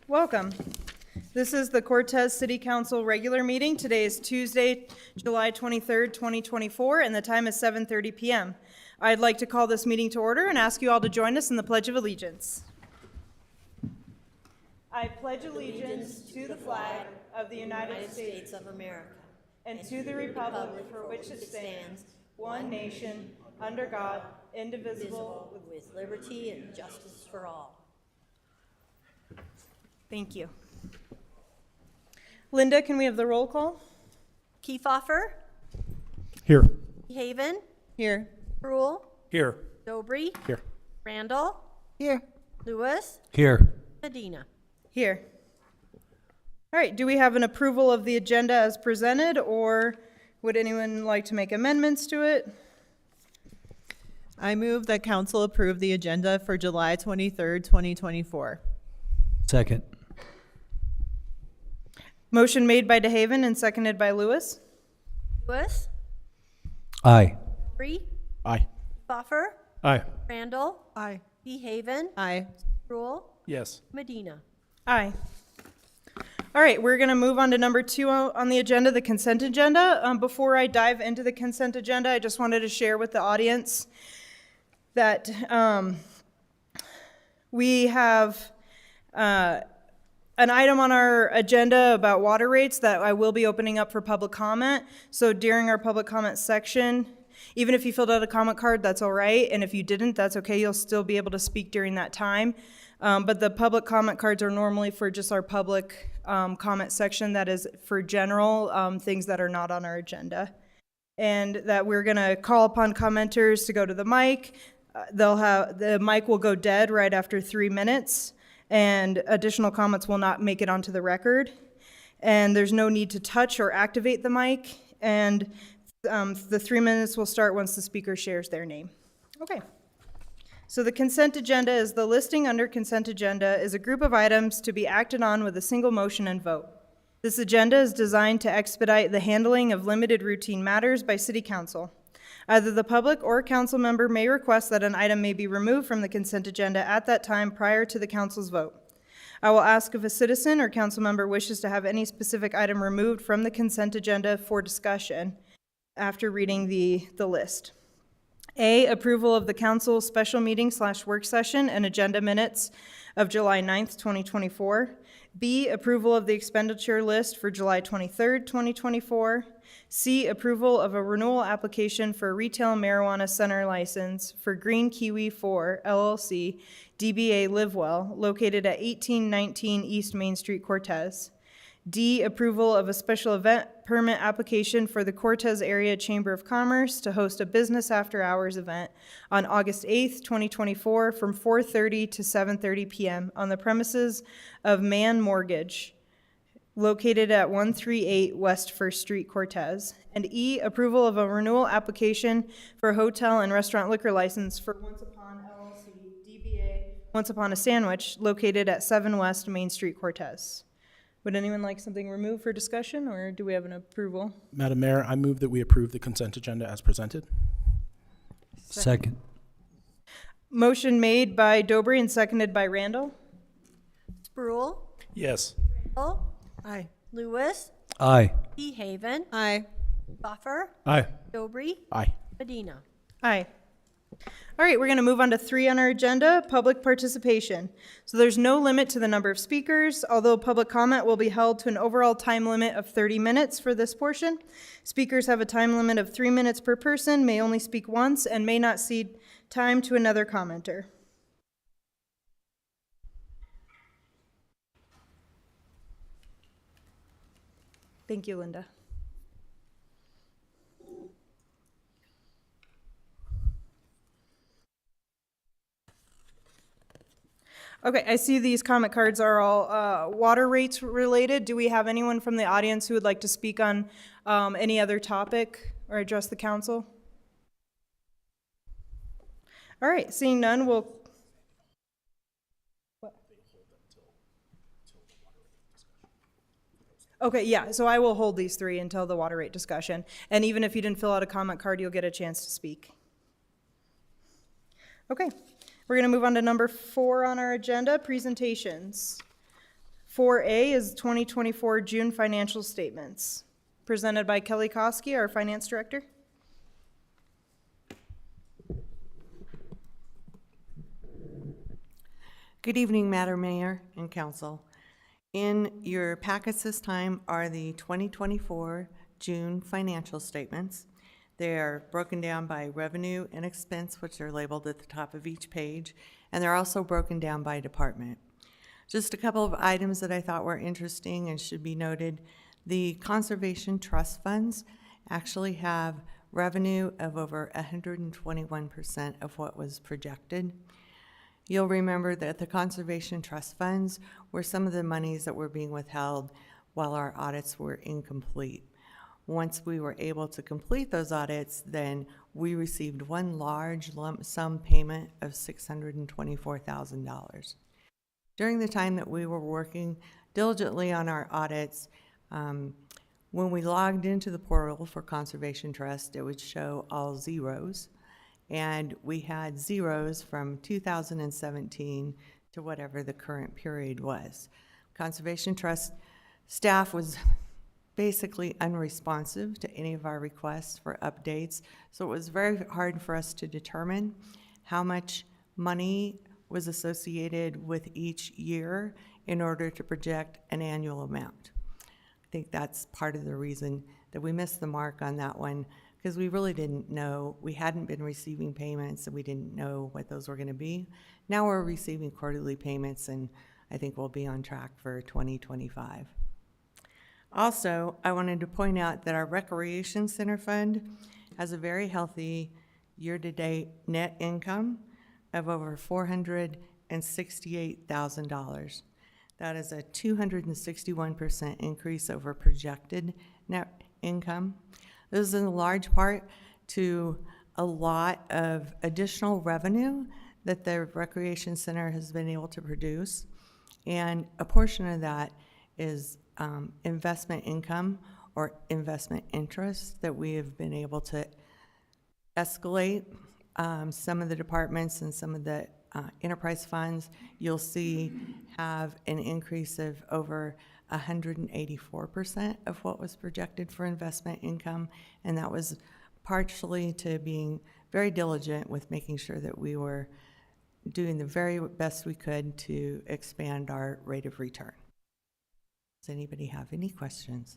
Welcome. This is the Cortez City Council regular meeting. Today is Tuesday, July 23rd, 2024, and the time is 7:30 p.m. I'd like to call this meeting to order and ask you all to join us in the Pledge of Allegiance. I pledge allegiance to the flag of the United States of America and to the republic for which it stands, one nation, under God, indivisible, with liberty and justice for all. Thank you. Linda, can we have the roll call? Kiefhofer, Here. Haven, Here. Brule, Here. Dobry, Here. Randall, Here. Lewis, Here. Medina. Here. All right, do we have an approval of the agenda as presented, or would anyone like to make amendments to it? I move that council approve the agenda for July 23rd, 2024. Second. Motion made by DeHaven and seconded by Lewis. Lewis, Aye. Dobry, Aye. Kiefhofer, Aye. Randall, Aye. Haven, Aye. Brule, Yes. Medina. Aye. All right, we're going to move on to number 2 on the agenda, the consent agenda. Before I dive into the consent agenda, I just wanted to share with the audience that we have an item on our agenda about water rates that I will be opening up for public comment. So during our public comment section, even if you filled out a comment card, that's all right. And if you didn't, that's okay. You'll still be able to speak during that time. But the public comment cards are normally for just our public comment section. That is for general things that are not on our agenda. And that we're going to call upon commenters to go to the mic. The mic will go dead right after 3 minutes, and additional comments will not make it onto the record. And there's no need to touch or activate the mic. And the 3 minutes will start once the speaker shares their name. Okay. So the consent agenda is the listing under consent agenda is a group of items to be acted on with a single motion and vote. This agenda is designed to expedite the handling of limited routine matters by City Council. Either the public or a council member may request that an item may be removed from the consent agenda at that time prior to the council's vote. I will ask if a citizen or council member wishes to have any specific item removed from the consent agenda for discussion after reading the list. A, approval of the council special meeting / work session and agenda minutes of July 9th, 2024. B, approval of the expenditure list for July 23rd, 2024. C, approval of a renewal application for a retail marijuana center license for Green Kiwi 4 LLC, DBA Livewell, located at 1819 East Main Street, Cortez. D, approval of a special event permit application for the Cortez Area Chamber of Commerce to host a business after hours event on August 8th, 2024 from 4:30 to 7:30 p.m. on the premises of Mann Mortgage, located at 138 West 1st Street, Cortez. And E, approval of a renewal application for a hotel and restaurant liquor license for Once Upon LLC, DBA Once Upon a Sandwich, located at 7 West Main Street, Cortez. Would anyone like something removed for discussion, or do we have an approval? Madam Mayor, I move that we approve the consent agenda as presented. Second. Motion made by Dobry and seconded by Randall. Brule, Yes. Randall, Aye. Lewis, Aye. Haven, Aye. Kiefhofer, Aye. Dobry, Aye. Medina. Aye. All right, we're going to move on to 3 on our agenda, public participation. So there's no limit to the number of speakers, although public comment will be held to an overall time limit of 30 minutes for this portion. Speakers have a time limit of 3 minutes per person, may only speak once, and may not cede time to another commenter. Thank you, Linda. Okay, I see these comment cards are all water rates related. Do we have anyone from the audience who would like to speak on any other topic or address the council? All right, seeing none, we'll... Okay, yeah, so I will hold these 3 until the water rate discussion. And even if you didn't fill out a comment card, you'll get a chance to speak. Okay. We're going to move on to number 4 on our agenda, presentations. 4A is 2024 June financial statements, presented by Kelly Koski, our Finance Director. Good evening, Madam Mayor and Council. In your packets this time are the 2024 June financial statements. They are broken down by revenue and expense, which are labeled at the top of each page, and they're also broken down by department. Just a couple of items that I thought were interesting and should be noted. The Conservation Trust funds actually have revenue of over 121% of what was projected. You'll remember that the Conservation Trust funds were some of the monies that were being withheld while our audits were incomplete. Once we were able to complete those audits, then we received one large lump sum payment of $624,000. During the time that we were working diligently on our audits, when we logged into the portal for Conservation Trust, it would show all zeros. And we had zeros from 2017 to whatever the current period was. Conservation Trust staff was basically unresponsive to any of our requests for updates, so it was very hard for us to determine how much money was associated with each year in order to project an annual amount. I think that's part of the reason that we missed the mark on that one, because we really didn't know. We hadn't been receiving payments, and we didn't know what those were going to be. Now we're receiving quarterly payments, and I think we'll be on track for 2025. Also, I wanted to point out that our Recreation Center Fund has a very year-to-date net income of over $468,000. That is a 261% increase over projected net income. This is in large part to a lot of additional revenue that the Recreation Center has been able to produce. And a portion of that is investment income or investment interest that we have been able to escalate. Some of the departments and some of the enterprise funds, you'll see have an increase of over 184% of what was projected for investment income, and that was partially to being very diligent with making sure that we were doing the very best we could to expand our rate of return. Does anybody have any questions?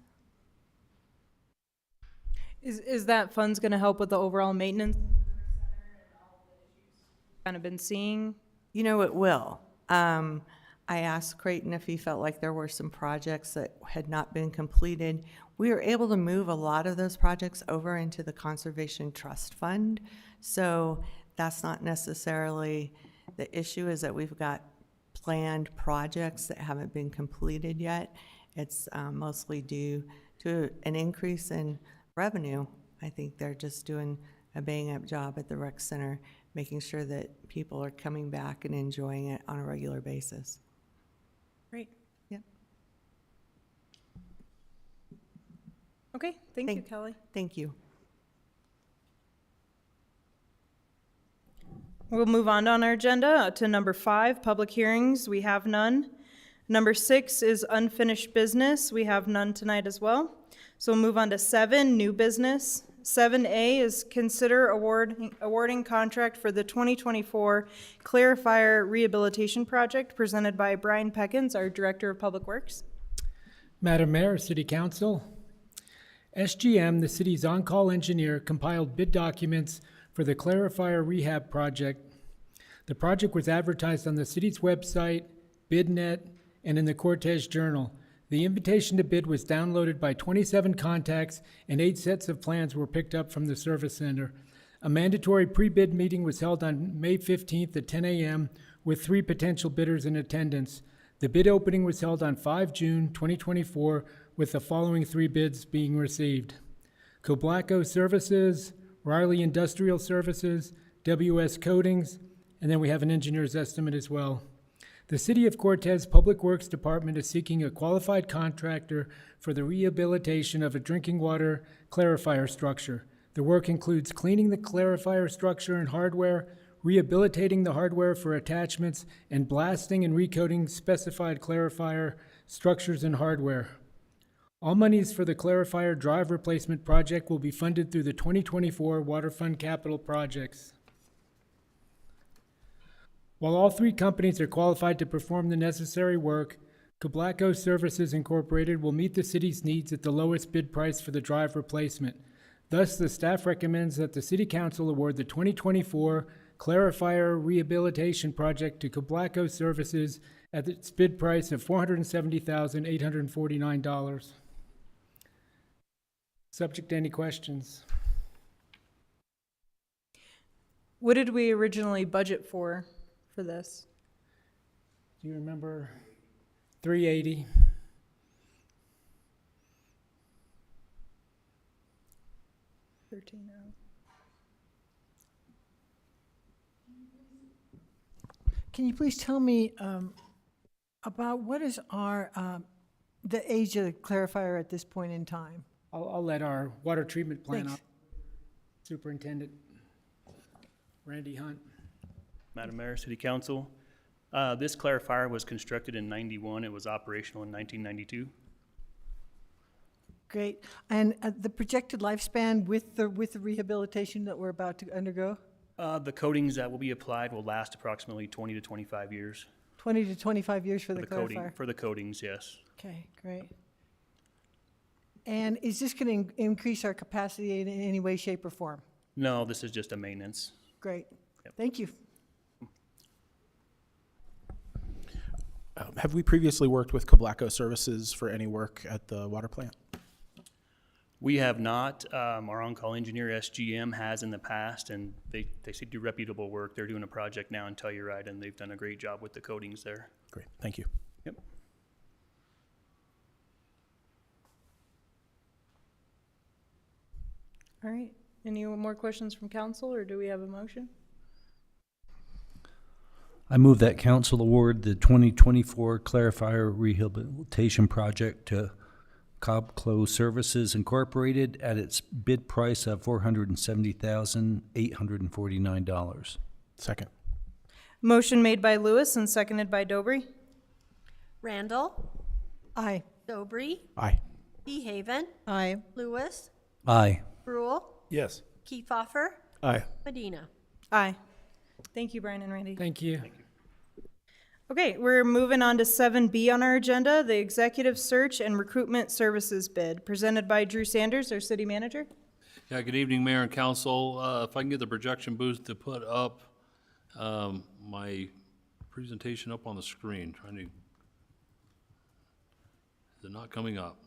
Is that funds going to help with the overall maintenance? Kind of been seeing? You know, it will. I asked Creighton if he felt like there were some projects that had not been completed. We were able to move a lot of those projects over into the Conservation Trust Fund. So that's not necessarily the issue, is that we've got planned projects that haven't been completed yet. It's mostly due to an increase in revenue. I think they're just doing a bang-up job at the rec center, making sure that people are coming back and enjoying it on a regular basis. Great. Yep. Okay, thank you, Kelly. Thank you. We'll move on our agenda to number 5, public hearings. We have none. Number 6 is unfinished business. We have none tonight as well. So we'll move on to 7, new business. 7A is consider awarding contract for the 2024 Clarifier Rehabilitation Project, presented by Brian Peckins, our Director of Public Works. Madam Mayor, City Council, SGM, the city's on-call engineer, compiled bid documents for the Clarifier Rehab Project. The project was advertised on the city's website, BidNet, and in the Cortez Journal. The invitation to bid was downloaded by 27 contacts, and 8 sets of plans were picked up from the service center. A mandatory pre-bid meeting was held on May 15th at 10 a.m. with 3 potential bidders in attendance. The bid opening was held on 5 June 2024, with the following 3 bids being received: Coblaco Services, Riley Industrial Services, WS Coatings, and then we have an engineer's estimate as well. The City of Cortez Public Works Department is seeking a qualified contractor for the rehabilitation of a drinking water clarifier structure. The work includes cleaning the clarifier structure and hardware, rehabilitating the hardware for attachments, and blasting and recoating specified clarifier structures, and hardware. All monies for the clarifier drive replacement project will be funded through the 2024 Water Fund capital projects. While all three companies are qualified to perform the necessary work, Cablaco Services Incorporated will meet the city's needs at the lowest bid price for the drive replacement. Thus, the staff recommends that the City Council award the 2024 Clarifier Rehabilitation Project to Cablaco Services at its bid price of $470,849. Subject to any questions? What did we originally budget for this? Do you remember? 380. Can you please tell me about what is the age of the clarifier at this point in time? I'll let our water treatment plant Thanks. superintendent, Randy Hunt. Madam Mayor, City Council, this clarifier was constructed in '91. It was operational in 1992. Great. And the projected lifespan with the rehabilitation that we're about to undergo? The coatings that will be applied will last approximately 20 to 25 years. 20 to 25 years for the coating, clarifier? for the coatings, yes. Okay, great. And is this going to increase our capacity in any way, shape, or form? No, this is just a maintenance. Great. Yep. Thank you. Have we previously worked with Cablaco Services for any work at the water plant? We have not. Our on-call engineer, SGM, has in the past, and they do reputable work. They're doing a project now in Telluride, and they've done a great job with the coatings there. Great, thank you. Yep. All right. Any more questions from council, or do we have a motion? I move that council award the 2024 Clarifier Rehabilitation Project to Cablaco Services Incorporated at its bid price of $470,849. Second. Motion made by Lewis and seconded by Dobry. Randall, Aye. Dobry, Aye. DeHaven, Aye. Lewis, Aye. Brule, Yes. Kiefhoffer, Aye. Medina. Aye. Thank you, Brian and Randy. Thank you. Okay, we're moving on to 7B on our agenda, the Executive Search and Recruitment Services bid, presented by Drew Sanders, our city manager. Yeah, good evening, Mayor and Council. If I can get the projection booth to put up my presentation up on the screen, is it not coming up?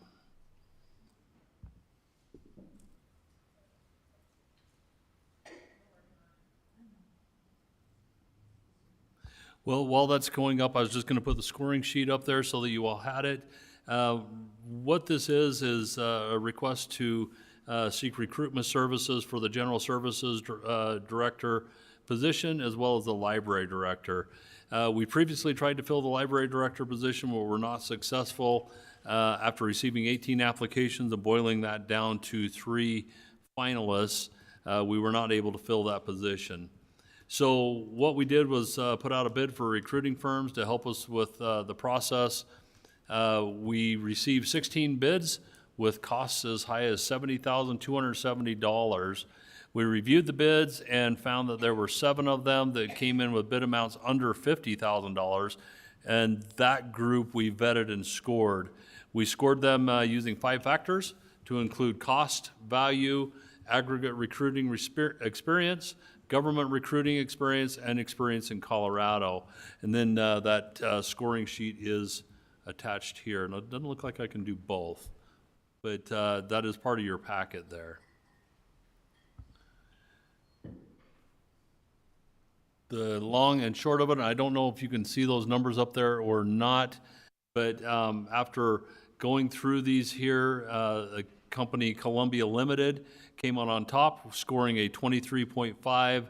Well, while that's going up, I was just going to put the scoring sheet up there so that you all had it. What this is a request to seek recruitment services for the General Services Director position as well as the Library Director. We previously tried to fill the Library Director position, but were not successful. After receiving 18 applications and boiling that down to 3 finalists, we were not able to fill that position. So what we did was put out a bid for recruiting firms to help us with the process. We received 16 bids with costs as high as $70,270. We reviewed the bids and found that there were 7 of them that came in with bid amounts under $50,000, and that group we vetted and scored. We scored them using 5 factors to include cost, value, aggregate recruiting experience, government recruiting experience, and experience in Colorado. And then that scoring sheet is attached here. And it doesn't look like I can do both, but that is part of your packet there. The long and short of it, I don't know if you can see those numbers up there or not, but after going through these here, the company Columbia Limited came out on top, scoring a 23.5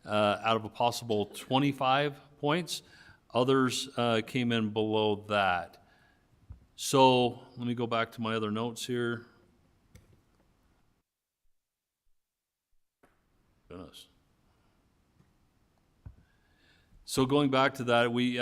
out of a possible 25 points. Others came in below that. So let me go back to my other notes here. Goodness. So going back to that, we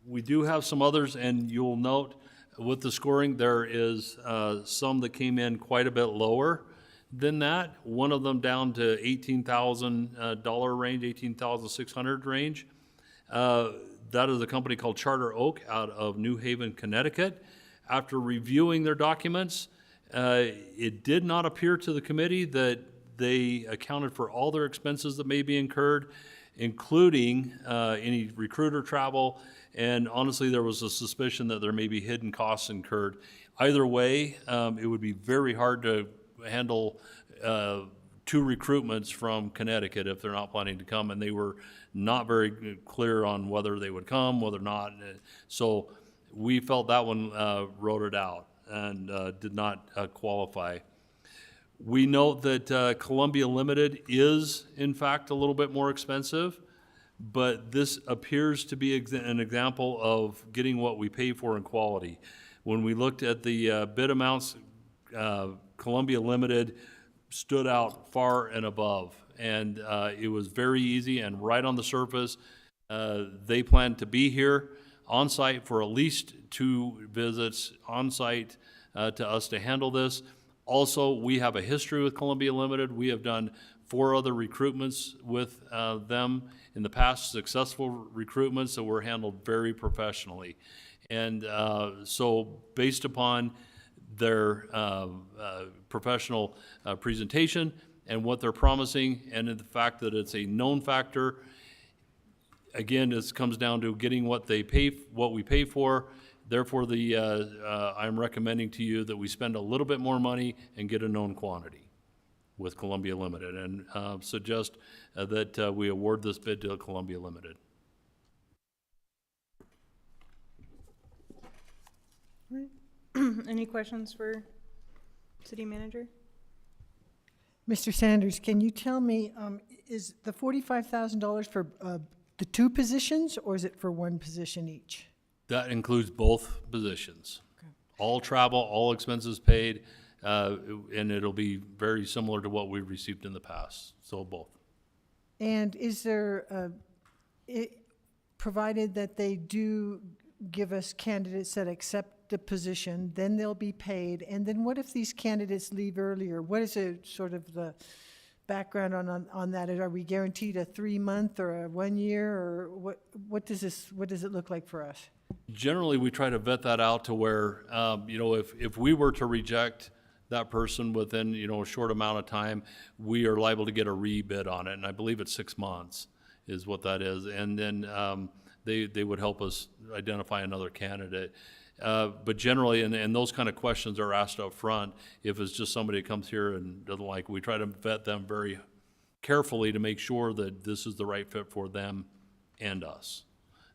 We do have some others, and you'll note with the scoring, there is some that came in quite a bit lower than that. One of them down to $18,000 range, $18,600 range. That is a company called Charter Oak out of New Haven, Connecticut. After reviewing their documents, it did not appear to the committee that they accounted for all their expenses that may be incurred, including any recruiter travel, and honestly, there was a suspicion that there may be hidden costs incurred. Either way, it would be very hard to handle 2 recruitments from Connecticut if they're not planning to come, and they were not very clear on whether they would come, whether or not. So we felt that one wrote it out and did not qualify. We note that Columbia Limited is, in fact, a little bit more expensive, but this appears to be an example of getting what we pay for in quality. When we looked at the bid amounts, Columbia Limited stood out far and above, and it was very easy and right on the surface. They plan to be here on site for at least 2 visits on site to us to handle this. Also, we have a history with Columbia Limited. We have done 4 other recruitments with them in the past, successful recruitments that were handled very professionally. And so based upon their professional presentation and what they're promising, and the fact that it's a known factor, again, this comes down to getting what we pay for. Therefore, I'm recommending to you that we spend a little bit more money and get a known quantity with Columbia Limited, and suggest that we award this bid to Columbia Limited. Any questions for city manager? Mr. Sanders, can you tell me, is the $45,000 for the 2 positions, or is it for 1 position each? That includes both positions. Okay. All travel, all expenses paid, and it'll be very similar to what we've received in the past, so both. And is there, provided that they do give us candidates that accept the position, then they'll be paid, and then what if these candidates leave earlier? What is sort of the background on that? Are we guaranteed a 3-month or a 1 year, or what does it look like for us? Generally, we try to vet that out to where, if we were to reject that person within, a short amount of time, we are liable to get a rebid on it, and I believe it's 6 months is what that is, and then they would help us identify another candidate. But generally, and those kind of questions are asked up front. If it's just somebody that comes here and doesn't like, we try to vet them very carefully to make sure that this is the right fit for them and us.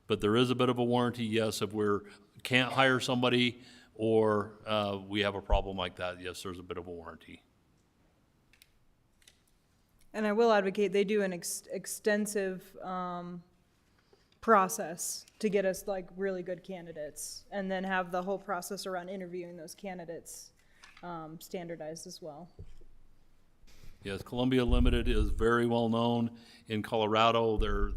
But there is a bit of a warranty, yes, if we can't hire somebody or we have a problem like that, yes, there's a bit of a warranty. And I will advocate, they do an extensive process to get us like really good candidates, and then have the whole process around interviewing those candidates standardized as well. Yes, Columbia Limited is very well known in Colorado. They're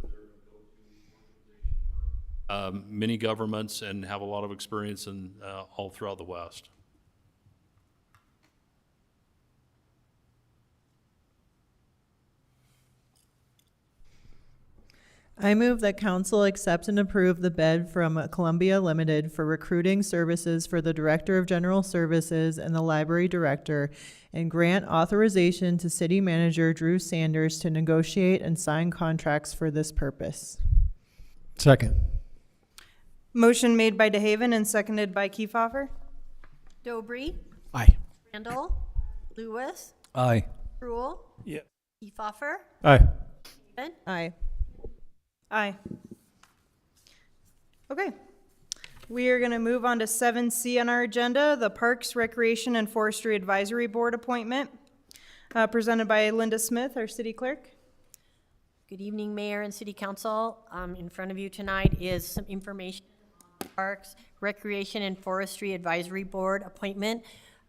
many governments and have a lot of experience in all throughout the West. I move that council accept and approve the bid from Columbia Limited for recruiting services for the Director of General Services and the Library Director, and grant authorization to City Manager Drew Sanders to negotiate and sign contracts for this purpose. Second. Motion made by DeHaven and seconded by Kiefhoffer. Dobry, Aye. Randall, Lewis, Aye. Rule, Yeah. Kiefhoffer, Aye. Haven. Aye. Aye. Okay. We are going to move on to 7C on our agenda, the Parks, Recreation, and Forestry Advisory Board appointment, presented by Linda Smith, our city clerk. Good evening, Mayor and City Council. In front of you tonight is some information on Parks, Recreation, and Forestry Advisory Board appointment.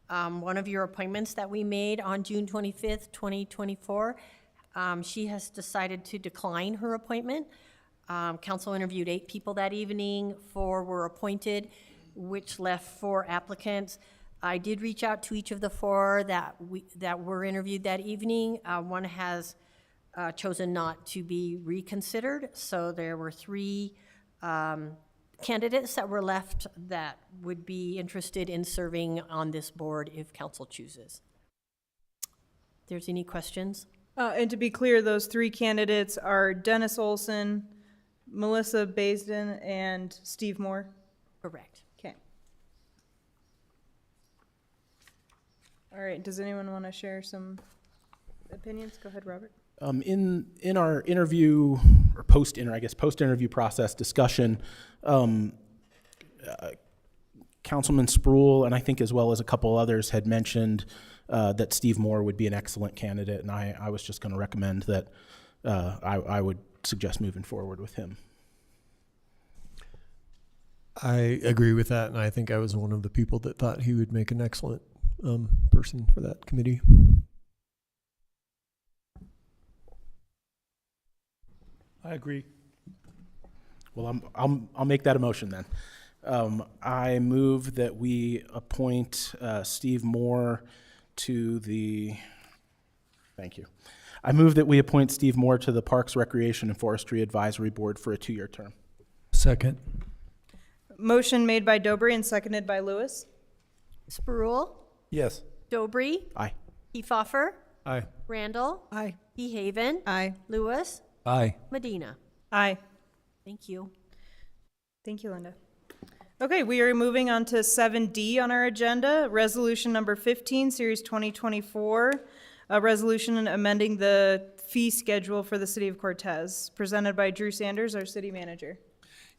One of your appointments that we made on June 25th, 2024. She has decided to decline her appointment. Council interviewed 8 people that evening, 4 were appointed, which left 4 applicants. I did reach out to each of the 4 that were interviewed that evening. One has chosen not to be reconsidered, so there were 3 candidates that were left that would be interested in serving on this board if council chooses. If there's any questions? And to be clear, those 3 candidates are Dennis Olson, Melissa Baisden, and Steve Moore. Correct. Okay. All right, does anyone want to share some opinions? Go ahead, Robert. In our interview, or post-interview process discussion, Councilman Sproul, and I think as well as a couple others, had mentioned that Steve Moore would be an excellent candidate, and I was just going to recommend that I would suggest moving forward with him. I agree with that, and I think I was one of the people that thought he would make an excellent person for that committee. I agree. Well, I'll make that a motion then. I move that we appoint Steve Moore to the. Thank you. I move that we appoint Steve Moore to the Parks, Recreation, and Forestry Advisory Board for a 2-year term. Second. Motion made by Dobry and seconded by Lewis. Sproul, Yes. Dobry, Aye. Kiefhoffer, Aye. Randall, Aye. Dehaven, Aye. Lewis, Aye. Medina. Aye. Thank you. Thank you, Linda. Okay, we are moving on to 7D on our agenda, resolution number 15, series 2024, a resolution amending the fee schedule for the city of Cortez, presented by Drew Sanders, our city manager.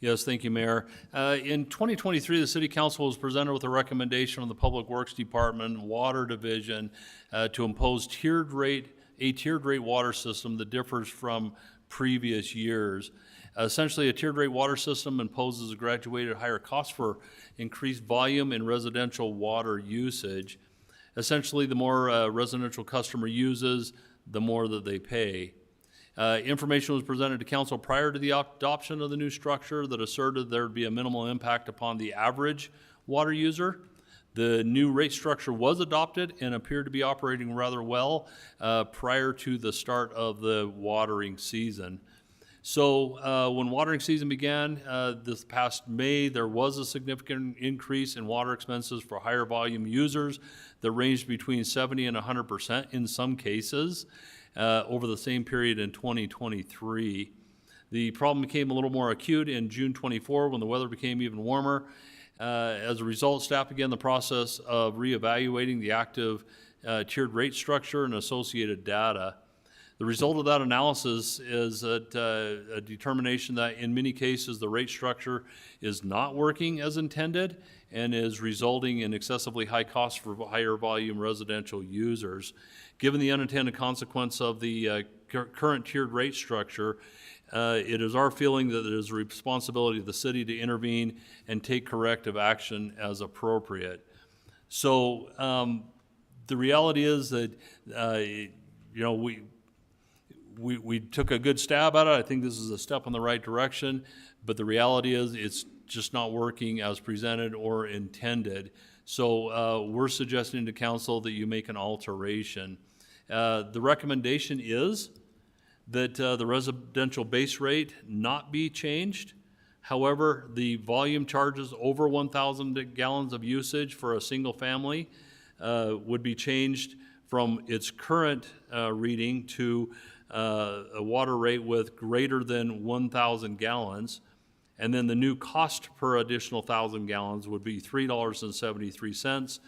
Yes, thank you, Mayor. In 2023, the City Council was presented with a recommendation from the Public Works Department and Water Division to impose a tiered rate water system that differs from previous years. Essentially, a tiered rate water system imposes a graduated higher cost for increased volume in residential water usage. Essentially, the more residential customer uses, the more that they pay. Information was presented to council prior to the adoption of the new structure that asserted there would be a minimal impact upon the average water user. The new rate structure was adopted and appeared to be operating rather well prior to the start of the watering season. So when watering season began this past May, there was a significant increase in water expenses for higher volume users that ranged between 70 and 100% in some cases. Over the same period in 2023. The problem became a little more acute in June 24 when the weather became even warmer. As a result, staff began the process of reevaluating the active tiered rate structure and associated data. The result of that analysis is that a determination that in many cases the rate structure is not working as intended and is resulting in excessively high costs for higher volume residential users. Given the unintended consequence of the current tiered rate structure, it is our feeling that it is the responsibility of the city to intervene and take corrective action as appropriate. So the reality is that we took a good stab at it. I think this is a step in the right direction, but the reality is it's just not working as presented or intended. So we're suggesting to council that you make an alteration. The recommendation is that the residential base rate not be changed. However, the volume charges over 1,000 gallons of usage for a single family would be changed from its current reading to a water rate with greater than 1,000 gallons. And then the new cost per additional 1,000 gallons would be $3.73.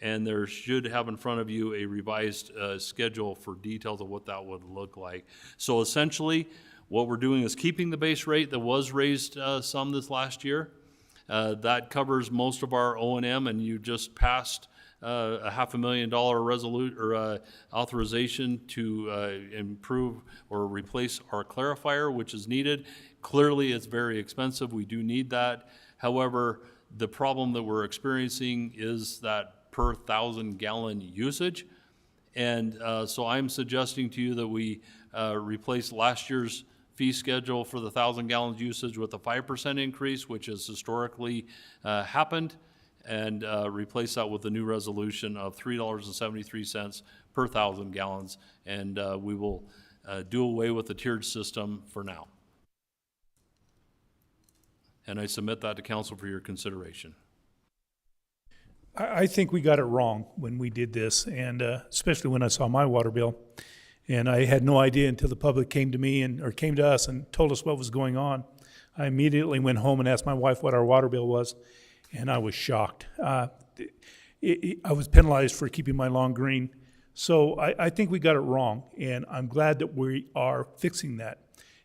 And there should have in front of you a revised schedule for details of what that would look like. So essentially, what we're doing is keeping the base rate that was raised some this last year. That covers most of our O&M, and you just passed a $500,000 authorization to improve or replace our clarifier, which is needed. Clearly, it's very expensive. We do need that. However, the problem that we're experiencing is that per 1,000-gallon usage. And so I'm suggesting to you that we replace last year's fee schedule for the 1,000 gallons usage with a 5% increase, which has historically happened, and replace that with a new resolution of $3.73 per 1,000 gallons, and we will do away with the tiered system for now. And I submit that to council for your consideration. I think we got it wrong when we did this, and especially when I saw my water bill. And I had no idea until the public came to me or came to us and told us what was going on. I immediately went home and asked my wife what our water bill was, and I was shocked. I was penalized for keeping my lawn green. So I think we got it wrong, and I'm glad that we are fixing that.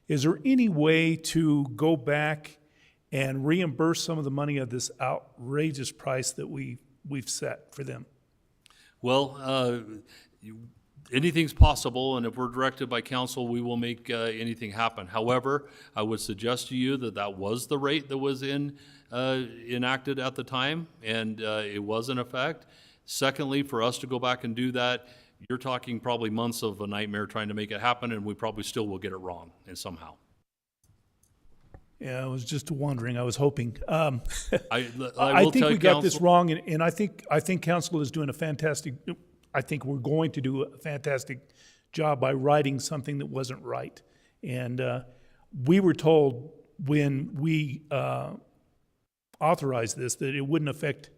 Is there any way to go back and reimburse some of the money of this outrageous price that we've set for them? Well, anything's possible, and if we're directed by council, we will make anything happen. However, I would suggest to you that that was the rate that was enacted at the time, and it was in effect. Secondly, for us to go back and do that, you're talking probably months of a nightmare trying to make it happen, and we probably still will get it wrong and somehow. Yeah, I was just wondering. I was hoping. I will think tell we got this council- wrong, and I think council is doing a fantastic. I think we're going to do a fantastic job by writing something that wasn't right. And we were told when we authorized this that it wouldn't affect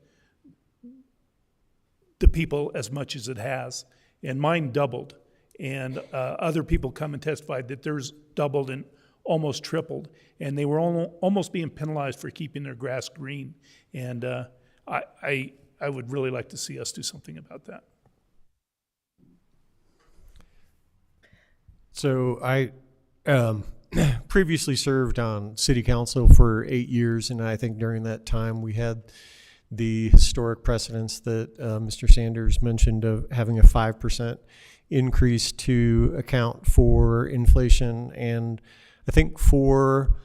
the people as much as it has, and mine doubled. And other people come and testified that theirs doubled and almost tripled, and they were almost being penalized for keeping their grass green. And I would really like to see us do something about that. So I previously served on city council for 8 years, and I think during that time we had the historic precedence that Mr. Sanders mentioned of having a 5% increase to account for inflation. And I think for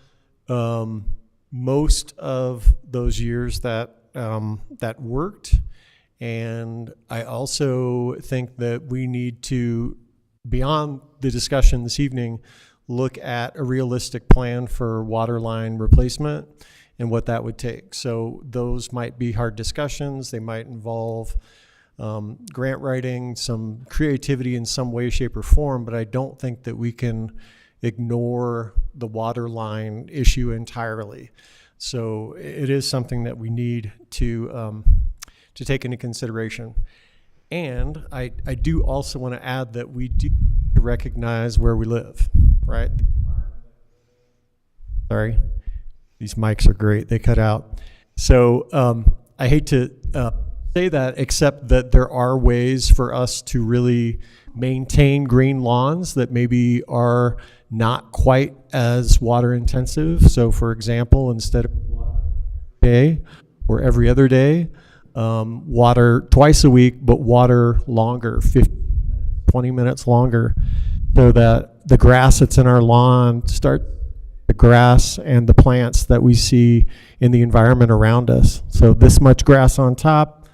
most of those years that that worked. And I also think that we need to, beyond the discussion this evening, look at a realistic plan for water line replacement and what that would take. So those might be hard discussions. They might involve grant writing, some creativity in some way, shape, or form, but I don't think that we can ignore the water line issue entirely. So it is something that we need to take into consideration. And I do also want to add that we do recognize where we live, right? Sorry, these mics are great. They cut out. So I hate to say that, except that there are ways for us to really maintain green lawns that maybe are not quite as water intensive. So for example, instead of day or every other day, water twice a week, but water longer, 20 minutes longer, so that the grass that's in our lawn the grass and the plants that we see in the environment around us. So this much grass on top,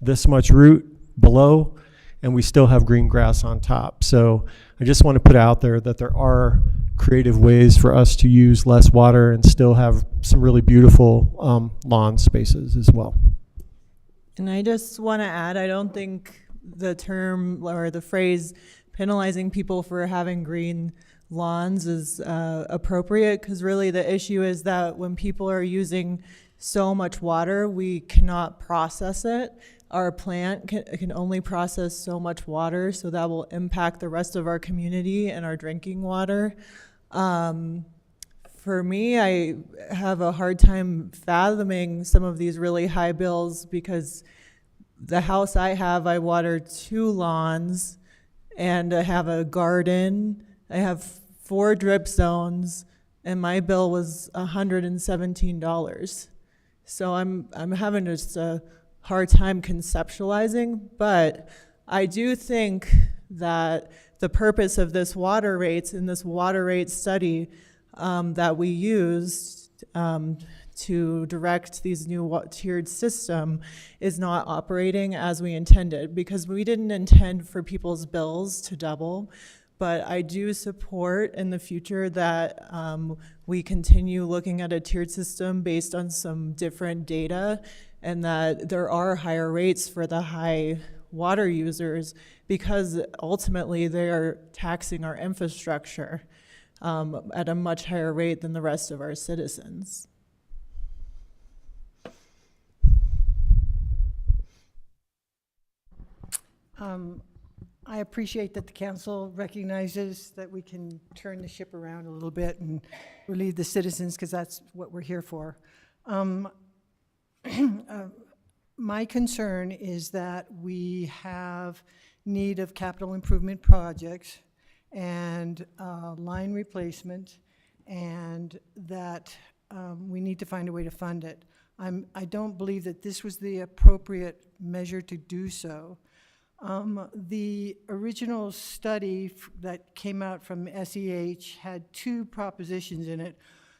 this much root below, and we still have green grass on top. So I just want to put out there that there are creative ways for us to use less water and still have some really beautiful lawn spaces as well. And I just want to add, I don't think the term or the phrase penalizing people for having green lawns is appropriate, because really the issue is that when people are using so much water, we cannot process it. Our plant can only process so much water, so that will impact the rest of our community and our drinking water. For me, I have a hard time fathoming some of these really high bills, because the house I water 2 lawns, and I have a garden. I have 4 drip zones, and my bill was $117. So I'm having just a hard time conceptualizing, but I do think that the purpose of this water rates and this water rate study that we used to direct these new tiered system is not operating as we intended, because we didn't intend for people's bills to double. But I do support in the future that we continue looking at a tiered system based on some different data, and that there are higher rates for the high water users because ultimately they are taxing our infrastructure at a much higher rate than the rest of our citizens. I appreciate that the council recognizes that we can turn the ship around a little bit and relieve the citizens, because that's what we're here for. My concern is that we have need of capital improvement projects and line replacement, and that we need to find a way to fund it. I don't believe that this was the appropriate measure to do so. The original study that came out from SEH had two propositions in it.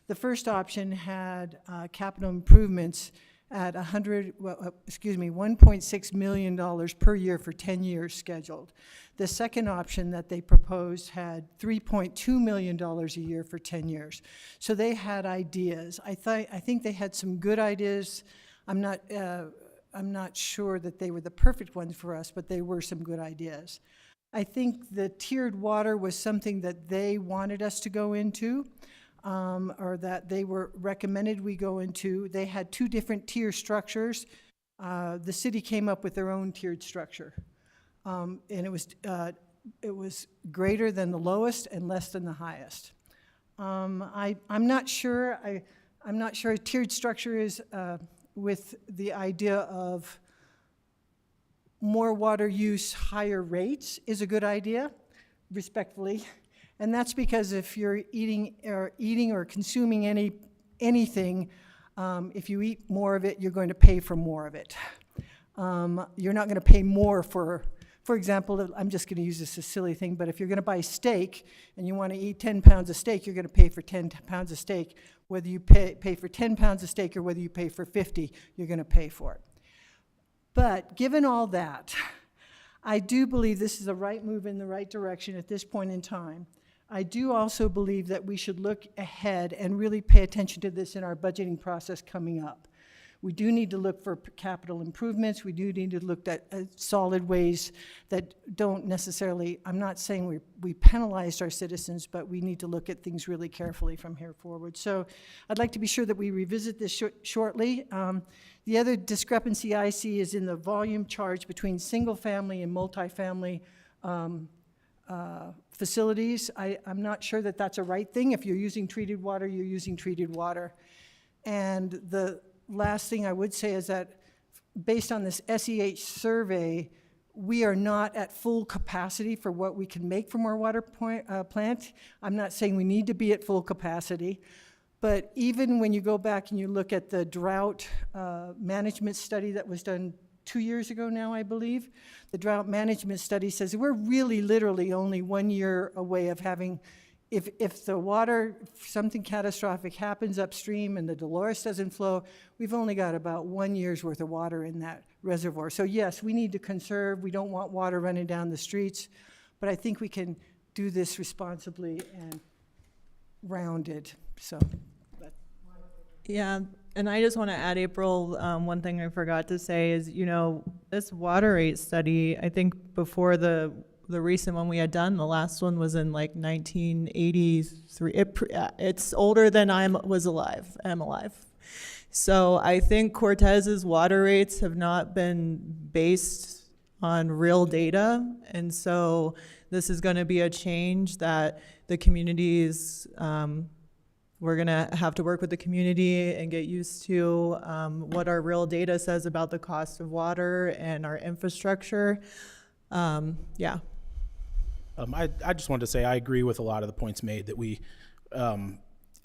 The first option had capital improvements at $1.6 million per year for 10 years scheduled. The second option that they proposed had $3.2 million a year for 10 years. So they had ideas. I think they had some good ideas. I'm not sure that they were the perfect ones for us, but they were some good ideas. I think the tiered water was something that they wanted us to go into, or that they were recommended we go into. They had two different tier structures. The city came up with their own tiered structure, and it was greater than the lowest and less than the highest. I'm not sure. I'm not sure a tiered structure is with the idea of more water use, higher rates is a good idea, respectfully. And that's because if you're eating or consuming anything, if you eat more of it, you're going to pay for more of it. You're not going to pay more for example, I'm just going to use this as a silly thing, but if you're going to buy steak and you want to eat 10 pounds of steak, you're going to pay for 10 pounds of steak. Whether you pay for 10 pounds of steak or whether you pay for 50, you're going to pay for it. But given all that, I do believe this is a right move in the right direction at this point in time. I do also believe that we should look ahead and really pay attention to this in our budgeting process coming up. We do need to look for capital improvements. We do need to look at solid ways that don't necessarily, I'm not saying we penalized our citizens, but we need to look at things really carefully from here forward. So I'd like to be sure that we revisit this shortly. The other discrepancy I see is in the volume charge between single family and multifamily facilities. I'm not sure that that's a right thing. If you're using treated water, you're using treated water. And the last thing I would say is that based on this SEH survey, we are not at full capacity for what we can make from our water plant. I'm not saying we need to be at full capacity, but even when you go back and you look at the drought management study that was done 2 years ago now, I believe, the drought management study says we're really literally only 1 year away of having, if the water, something catastrophic happens upstream and the Dolores doesn't flow, we've only got about 1 year's worth of water in that reservoir. So yes, we need to conserve. We don't want water running down the streets, but I think we can do this responsibly and rounded. So. Yeah, and I just want to add, April, one thing I forgot to say is, this water rate study, I think before the recent one we had done, the last one was in like 1983. It's older than I'm alive. So I think Cortez's water rates have not been based on real data. And so this is going to be a change that the communities, we're going to have to work with the community and get used to what our real data says about the cost of water and our infrastructure. Yeah. I just wanted to say I agree with a lot of the points made that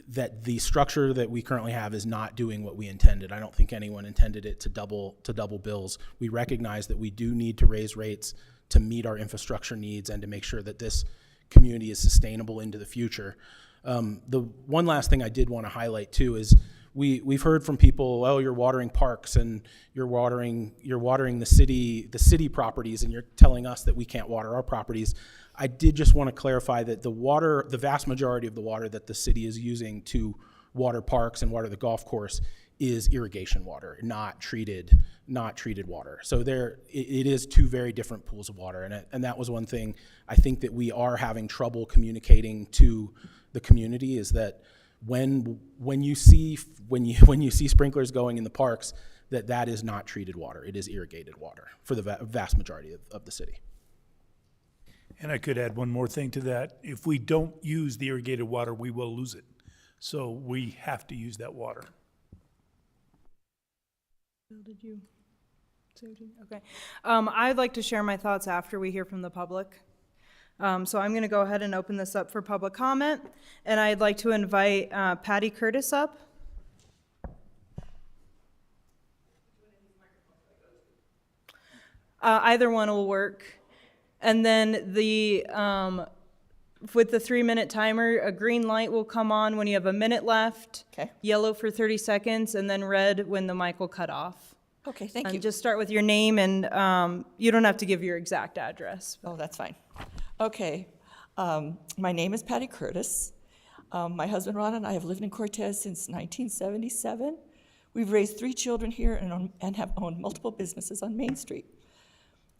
that the structure that we currently have is not doing what we intended. I don't think anyone intended it to double bills. We recognize that we do need to raise rates to meet our infrastructure needs and to make sure that this community is sustainable into the future. The one last thing I did want to highlight too is we've heard from people, oh, you're watering parks and you're watering the city properties, and you're telling us that we can't water our properties. I did just want to clarify that the vast majority of the water that the city is using to water parks and water the golf course is irrigation water, not treated water. So it is two very different pools of water, and that was one thing I think that we are having trouble communicating to the community, is that when you see sprinklers going in the parks, that is not treated water. It is irrigated water for the vast majority of the city. And I could add one more thing to that. If we don't use the irrigated water, we will lose it. So we have to use that water. Bill, did you say anything? Okay. I'd like to share my thoughts after we hear from the public. So I'm going to go ahead and open this up for public comment, and I'd like to invite Patty Curtis up. Either one will work. And then with the 3-minute timer, a green light will come on when you have a minute left. Okay. Yellow for 30 seconds, and then red when the mic will cut off. Okay, thank And you. just start with your name, and you don't have to give your exact address. Oh, that's fine. Okay, my name is Patty Curtis. My husband Ron and I have lived in Cortez since 1977. We've raised 3 children here and have owned multiple businesses on Main Street.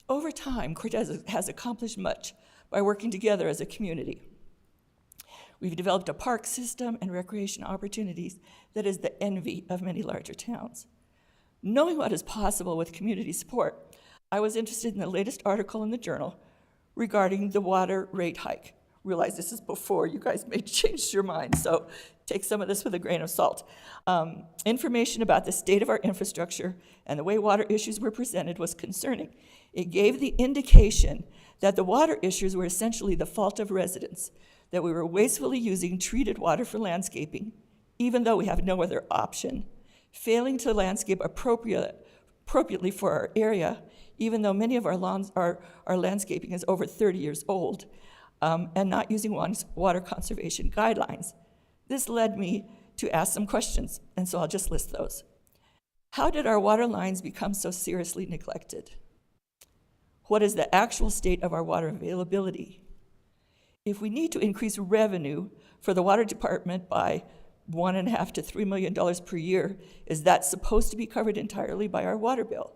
Over time, Cortez has accomplished much by working together as a community. We've developed a park system and recreation opportunities that is the envy of many larger towns. Knowing what is possible with community support, I was interested in the latest article in the Journal regarding the water rate hike. Realize this is before you guys may change your mind, so take some of this with a grain of salt. Information about the state of our infrastructure and the way water issues were presented was concerning. It gave the indication that the water issues were essentially the fault of residents, that we were wastefully using treated water for landscaping, even though we have no other option, failing to landscape appropriately for our area, even though many of our landscaping is over 30 years old, and not using water conservation guidelines. This led me to ask some questions, and so I'll just list those. How did our water lines become so seriously neglected? What is the actual state of our water availability? If we need to increase revenue for the water department by $1.5 to $3 million per year, is that supposed to be covered entirely by our water bill?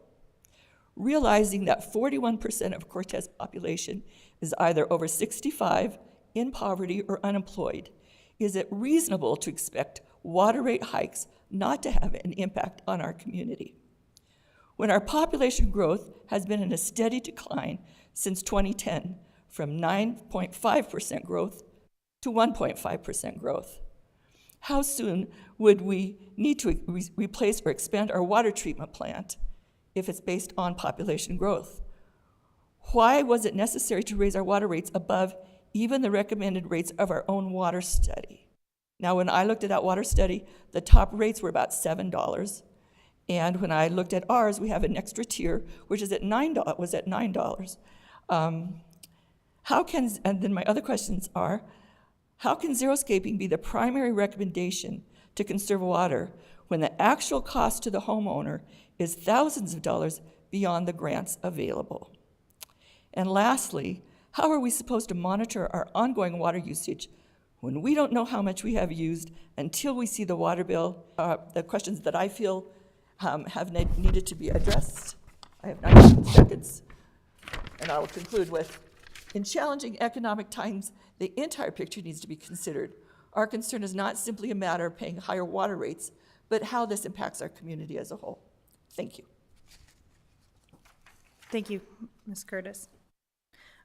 Realizing that 41% of Cortez population is either over 65, in poverty, or unemployed, is it reasonable to expect water rate hikes not to have an impact on our community? When our population growth has been in a steady decline since 2010, from 9.5% growth to 1.5% growth, how soon would we need to replace or expand our water treatment plant if it's based on population growth? Why was it necessary to raise our water rates above even the recommended rates of our own water study? Now, when I looked at that water study, the top rates were about $7. And when I looked at ours, we have an extra tier, which is at $9. And then my other questions are, how can xeriscaping be the primary recommendation to conserve water when the actual cost to the homeowner is thousands of dollars beyond the grants available? And lastly, how are we supposed to monitor our ongoing water usage when we don't know how much we have used until we see the water bill? The questions that I feel have needed to be addressed. I have 19 seconds, and I will conclude with, in challenging economic times, the entire picture needs to be considered. Our concern is not simply a matter of paying higher water rates, but how this impacts our community as a whole. Thank you. Thank you, Ms. Curtis.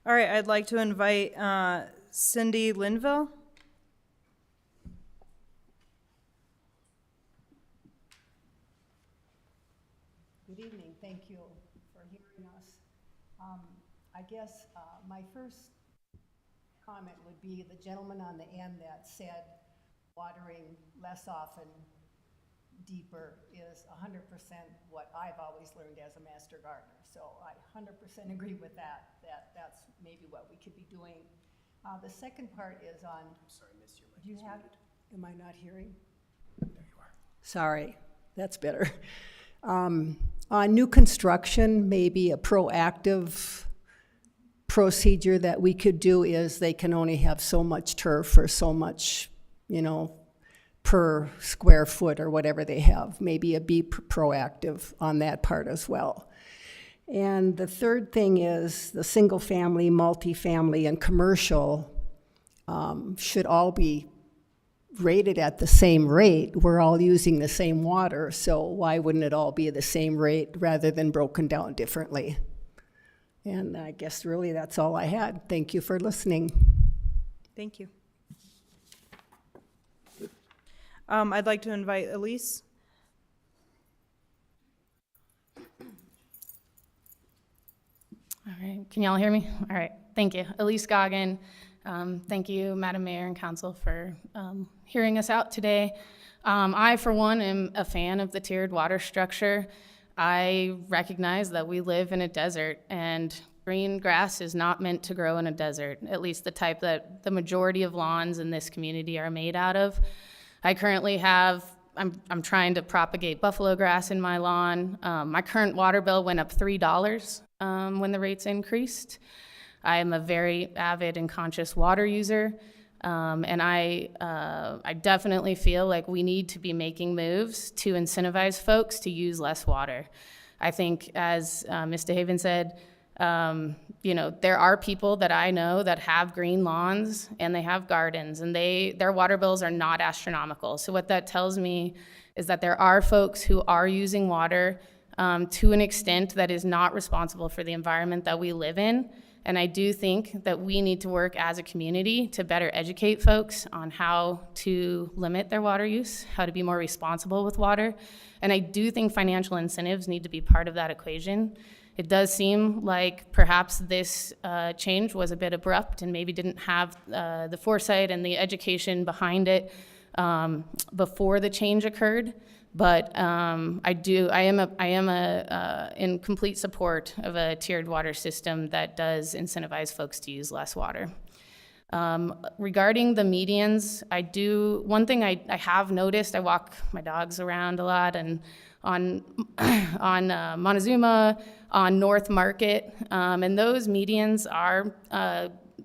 All right, I'd like to invite Cindy Linville. Good evening. Thank you for hearing us. I guess my first comment would be the gentleman on the end that said watering less often, deeper is 100% what I've always learned as a master gardener. So I 100% agree with that, that's maybe what we could be doing. The second part is on... I'm sorry, miss, your mic is muted. Am I not hearing? There you are. Sorry, that's better. On new construction, maybe a proactive procedure that we could do is they can only have so much turf or so much, per square foot or whatever they have. Maybe be proactive on that part as well. And the third thing is the single family, multifamily, and commercial should all be rated at the same rate. We're all using the same water, so why wouldn't it all be the same rate rather than broken down differently? And I guess really that's all I had. Thank you for listening. Thank you. I'd like to invite Elise. All right, can y'all hear me? All right, thank you. Elise Goggin. Thank you, Madam Mayor and Council, for hearing us out today. I, for one, am a fan of the tiered water structure. I recognize that we live in a desert, and green grass is not meant to grow in a desert, at least the type that the majority of lawns in this community are made out of. I currently have, I'm trying to propagate buffalo grass in my lawn. My current water bill went up $3 when the rates increased. I am a very avid and conscious water user, and I definitely feel like we need to be making moves to incentivize folks to use less water. I think, as Ms. DeHaven said, there are people that I know that have green lawns and they have gardens, and their water bills are not astronomical. So what that tells me is that there are folks who are using water to an extent that is not responsible for the environment that we live in. And I do think that we need to work as a community to better educate folks on how to limit their water use, how to be more responsible with water. And I do think financial incentives need to be part of that equation. It does seem like perhaps this change was a bit abrupt and maybe didn't have the foresight and the education behind it before the change occurred. But I am in complete support of a tiered water system that does incentivize folks to use less water. Regarding the medians, one thing I have noticed, I walk my dogs around a lot, and on Montezuma, on North Market, and those medians are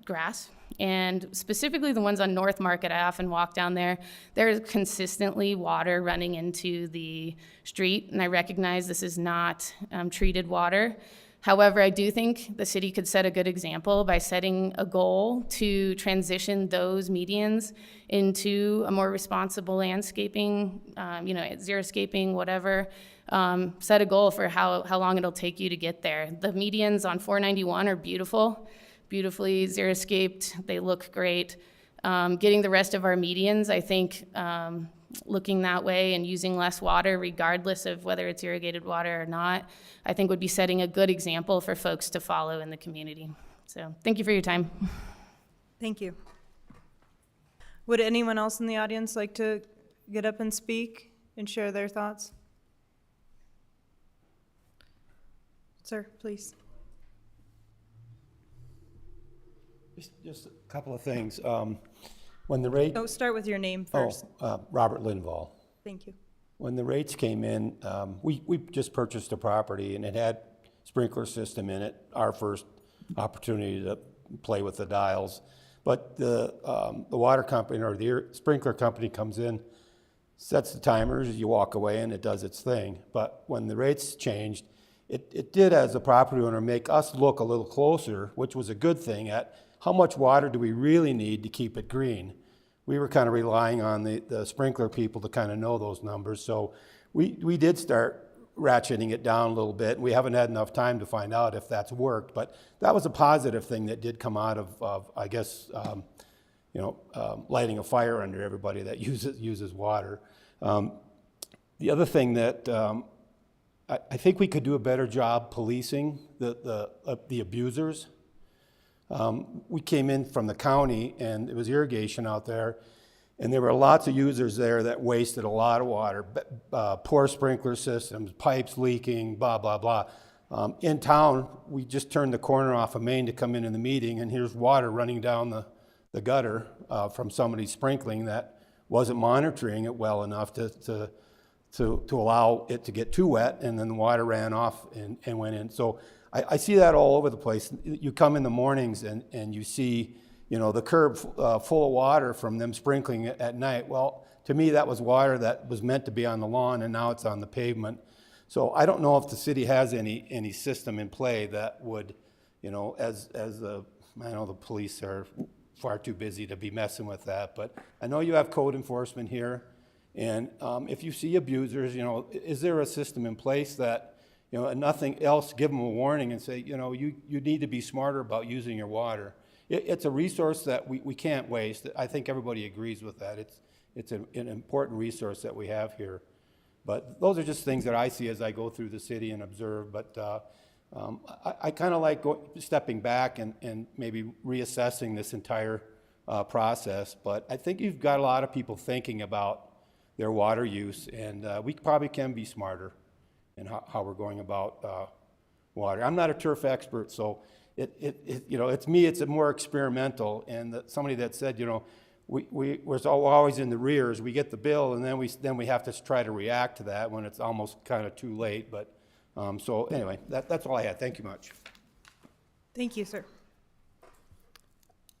grass. And specifically the ones on North Market, I often walk down there. There's consistently water running into the street, and I recognize this is not treated water. However, I do think the city could set a good example by setting a goal to transition those medians into a more responsible landscaping, xeriscaping, whatever. Set a goal for how long it'll take you to get there. The medians on 491 are beautifully xeriscaped. They look great. Getting the rest of our medians, I think, looking that way and using less water, regardless of whether it's irrigated water or not, I think would be setting a good example for folks to follow in the community. So thank you for your time. Thank you. Would anyone else in the audience like to get up and speak and share their thoughts? Sir, please. Just a couple of things. When the rate... Start with your name first. Robert Linval. Thank you. When the rates came in, we just purchased a property and it had sprinkler system in it, our first opportunity to play with the dials. But the water company or the sprinkler company comes in, sets the timers, you walk away and it does its thing. But when the rates changed, it did, as a property owner, make us look a little closer, which was a good thing, at how much water do we really need to keep it green. We were kind of relying on the sprinkler people to kind of know those numbers. So we did start ratcheting it down a little bit. We haven't had enough time to find out if that's worked, but that was a positive thing that did come out of I guess, lighting a fire under everybody that uses water. The other thing that I think we could do a better job policing the abusers. We came in from the county and it was irrigation out there, and there were lots of users there that wasted a lot of water, poor sprinkler systems, pipes leaking, blah, blah, blah. In town, we just turned the corner off of Main to come in the meeting, and here's water running down the gutter from somebody sprinkling that wasn't monitoring it well enough to allow it to get too wet, and then the water ran off and went in. So I see that all over the place. You come in the mornings and you see, the curb full of water from them sprinkling it at night. Well, to me, that was water that was meant to be on the lawn, and now it's on the pavement. So I don't know if the city has any system in play that would, I know the police are far too busy to be messing with that, but I know you have code enforcement here, and if you see abusers, is there a system in place that, and nothing else, give them a warning and say, you need to be smarter about using your water. It's a resource that we can't waste. I think everybody agrees with that. It's an important resource that we have here. But those are just things that I see as I go through the city and observe. But I kind of like stepping back and maybe reassessing this entire process. But I think you've got a lot of people thinking about their water use, and we probably can be smarter in how we're going about water. I'm not a turf expert, so it's me. It's more experimental. And somebody that said, we're always in the rears. We get the bill, and then we have to try to react to that when it's almost kind of too late. But so anyway, that's all I had. Thank you much. Thank you, sir.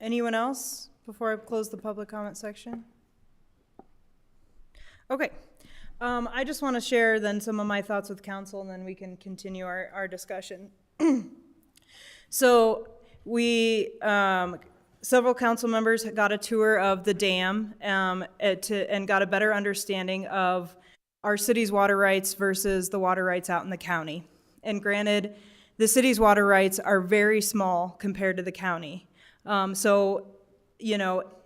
Anyone else before I close the public comment section? Okay. I just want to share then some of my thoughts with council, and then we can continue our discussion. So we, several council members got a tour of the dam and got a better understanding of our city's water rights versus the water rights out in the county. And granted, the city's water rights are very small compared to the county. So,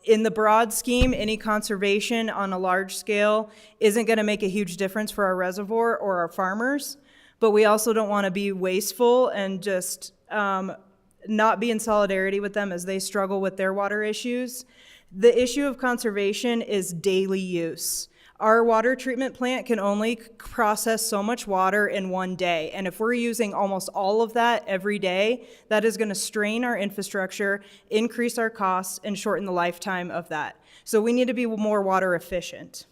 in the broad scheme, any conservation on a large scale isn't going to make a huge difference for our reservoir or our farmers, but we also don't want to be wasteful and just not be in solidarity with them as they struggle with their water issues. The issue of conservation is daily use. Our water treatment plant can only process so much water in one day, and if we're using almost all of that every day, that is going to strain our infrastructure, increase our costs, and shorten the lifetime of that. So we need to be more water efficient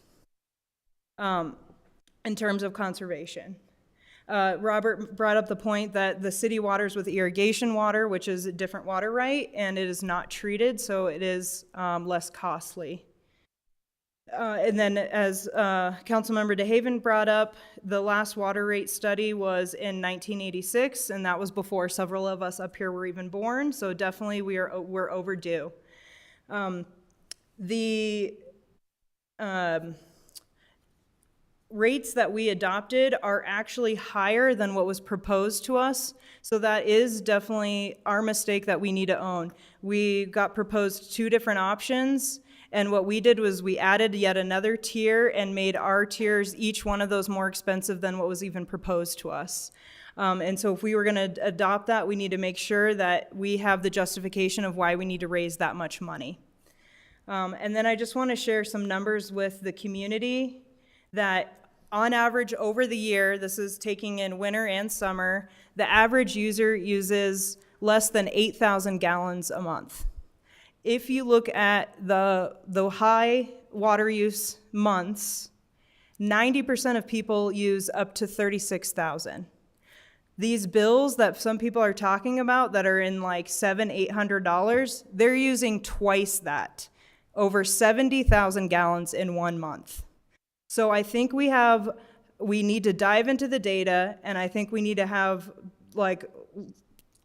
in terms of conservation. Robert brought up the point that the city waters with irrigation water, which is a different water right, and it is not treated, so it is less costly. And then as Councilmember DeHaven brought up, the last water rate study was in 1986, and that was before several of us up here were even born, so definitely we're overdue. The rates that we adopted are actually higher than what was proposed to us, so that is definitely our mistake that we need to own. We got proposed 2 different options, and what we did was we added yet another tier and made our tiers, each one of those, more expensive than what was even proposed to us. And so if we were going to adopt that, we need to make sure that we have the justification of why we need to raise that much money. And then I just want to share some numbers with the community that on average over the year, this is taking in winter and summer, the average user uses less than 8,000 gallons a month. If you look at the high water use months, 90% of people use up to 36,000. These bills that some people are talking about that are in like $700-800, they're using twice that, over 70,000 gallons in 1 month. So I think we need to dive into the data, and I think we need to have like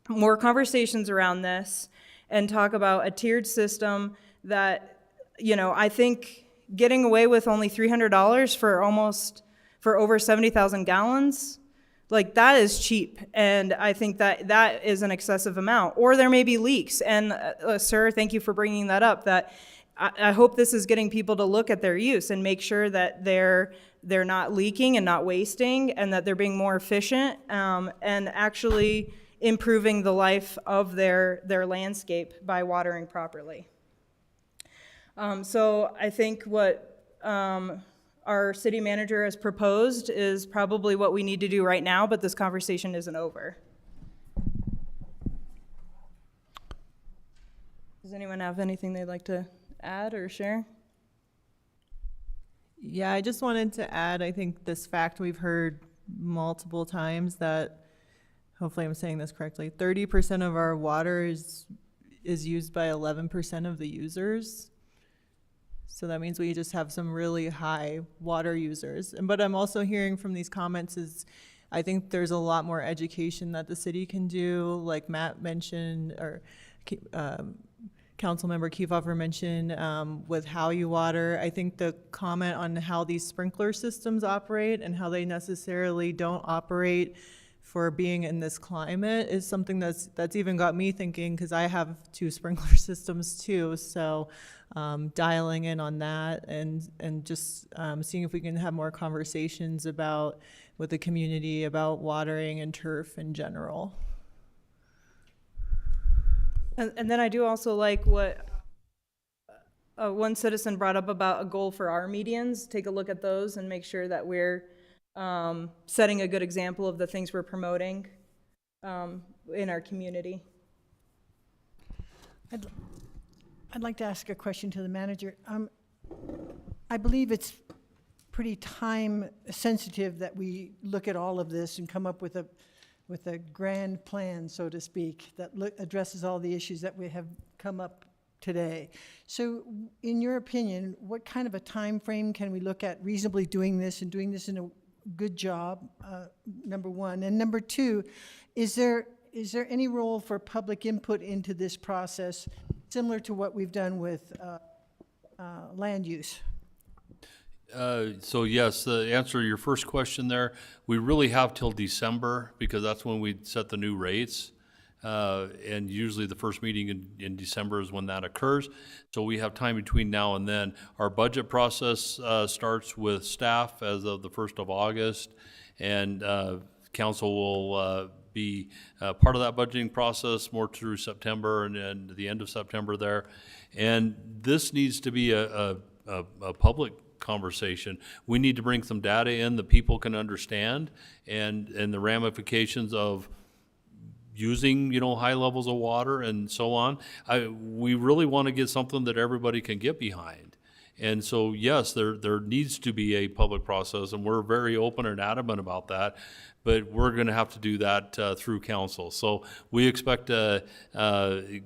more conversations around this and talk about a tiered system that, I think getting away with only $300 for over 70,000 gallons, like that is cheap. And I think that is an excessive amount. Or there may be leaks. And sir, thank you for bringing that up, that I hope this is getting people to look at their use and make sure that they're not leaking and not wasting, and that they're being more efficient and actually improving the life of their landscape by watering properly. So I think what our city manager has proposed is probably what we need to do right now, but this conversation isn't over. Does anyone have anything they'd like to add or share? Yeah, I just wanted to add, I think this fact we've heard multiple times, that hopefully I'm saying this correctly, 30% of our water is used by 11% of the users. So that means we just have some really high water users. But I'm also hearing from these comments is, I think there's a lot more education that the city can do, like Matt mentioned, or Councilmember Kefauver mentioned, with how you water. I think the comment on how these sprinkler systems operate and how they necessarily don't operate for being in this climate is something that's even got me thinking, because I have 2 sprinkler systems too. So dialing in on that and just seeing if we can have more conversations with the community about watering and turf in general. And then I do also like what one citizen brought up about a goal for our medians. Take a look at those and make sure that we're setting a good example of the things we're promoting in our community. I'd like to ask a question to the manager. I believe it's pretty time sensitive that we look at all of this and come up with a grand plan, so to speak, that addresses all the issues that we have come up today. So in your opinion, what kind of a time frame can we look at reasonably doing this and doing this in a good job, number one? And number two, is there any role for public input into this process, similar to what we've done with land use? So yes, the answer to your first question there, we really have till December, because that's when we set the new rates. And usually the first meeting in December is when that occurs. So we have time between now and then. Our budget process starts with staff as of the 1st of August, and council will be part of that budgeting process more through September and the end of September there. And this needs to be a public conversation. We need to bring some data in that people can understand, and the ramifications of using, high levels of water and so on. We really want to get something that everybody can get behind. And so, yes, there needs to be a public process, and we're very open and adamant about that, but we're going to have to do that through council. So we expect to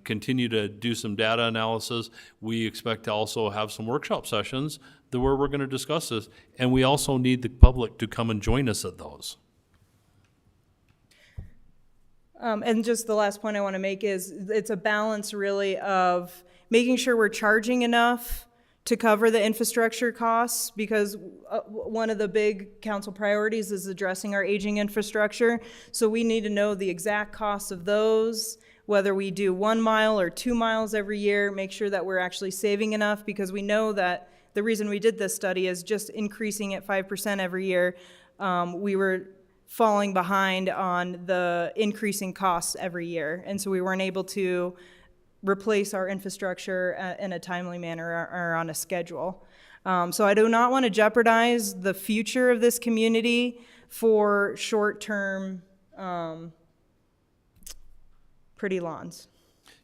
continue to do some data analysis. We expect to also have some workshop sessions where we're going to discuss this, and we also need the public to come and join us at those. And just the last point I want to make is it's a balance really of making sure we're charging enough to cover the infrastructure costs, because one of the big council priorities is addressing our aging infrastructure. So we need to know the exact costs of those, whether we do 1 mile or 2 miles every year, make sure that we're actually saving enough, because we know that the reason we did this study is just increasing at 5% every year. We were falling behind on the increasing costs every year. And so we weren't able to replace our infrastructure in a timely manner or on a schedule. So I do not want to jeopardize the future of this community for short-term pretty lawns.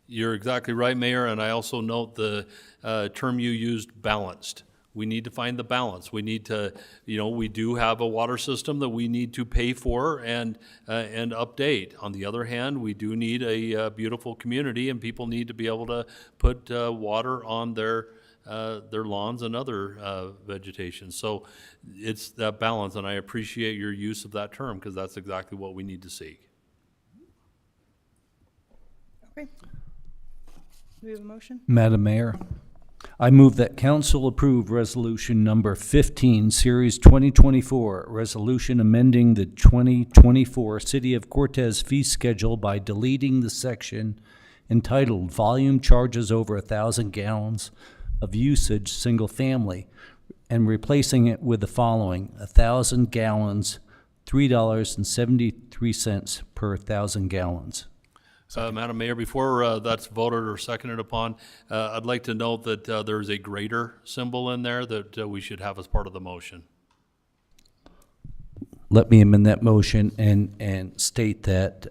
You're exactly right, Mayor, and I also note the term you used, balanced. We need to find the balance. We need to, we do have a water system that we need to pay for and update. On the other hand, we do need a beautiful community, and people need to be able to put water on their lawns and other vegetation. So it's that balance, and I appreciate your use of that term, because that's exactly what we need to seek. Okay. Do we have a motion? Madam Mayor, I move that council approve resolution number 15, series 2024, resolution amending the 2024 City of Cortez fee schedule by deleting the section entitled Volume Charges Over 1,000 Gallons of Usage Single Family, and replacing it with the following: 1,000 gallons, $3.73 per 1,000 gallons. Madam Mayor, before that's voted or seconded upon, I'd like to note that there's a greater symbol in there that we should have as part of the motion. Let me amend that motion and state that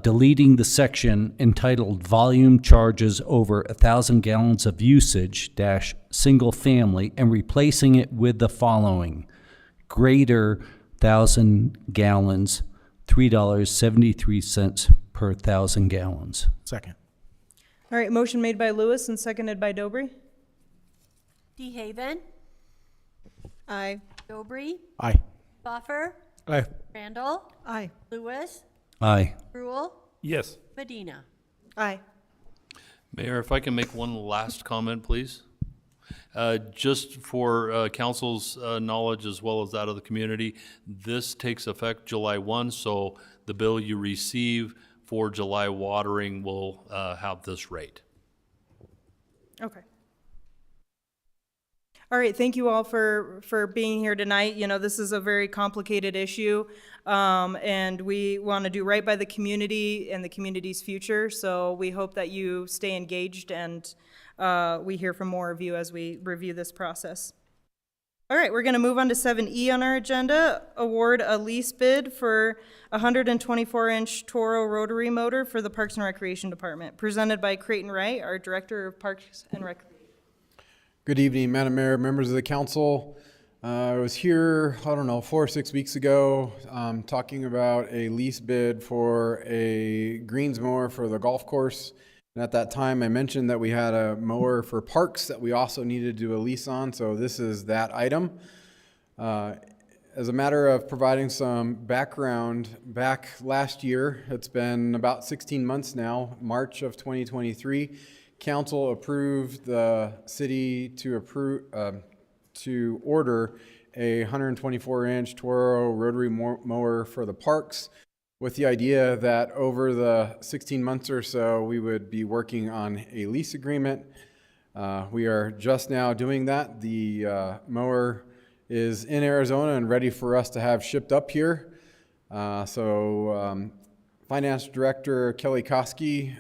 deleting the section entitled Volume Charges Over 1,000 Gallons of Usage - Single Family, and replacing it with the following: greater 1,000 gallons, $3.73 per 1,000 gallons. Second. All right, motion made by Lewis and seconded by Dobry. DeHaven, Aye. Dobry, Aye. Buffer, Aye. Randall, Aye. Lewis, Aye. Rule, Yes. Medina. Aye. Mayor, if I can make one last comment, please? Just for council's knowledge as well as that of the community, this takes effect July 1, so the bill you receive for July watering will have this rate. Okay. All right, thank you all for being here tonight. You know, this is a very complicated issue, and we want to do right by the community and the community's future, so we hope that you stay engaged and we hear from more of you as we review this process. All right, we're going to move on to 7E on our agenda, award a lease bid for a 124-inch Toro rotary motor for the Parks and Recreation Department, presented by Creighton Wright, our Director of Parks and Recreation. Good evening, Madam Mayor, members of the council. I was here, 4 or 6 weeks ago, talking about a lease bid for a greens mower for the golf course. And at that time, I mentioned that we had a mower for parks that we also needed to do a lease on, so this is that item. As a matter of providing some background, back last year, it's been about 16 months now, March of 2023, Council approved the city to order a 124-inch Toro rotary mower for the parks, with the idea that over the 16 months or so, we would be working on a lease agreement. We are just now doing that. The mower is in Arizona and ready for us to have shipped up here. Finance Director Kelly Koski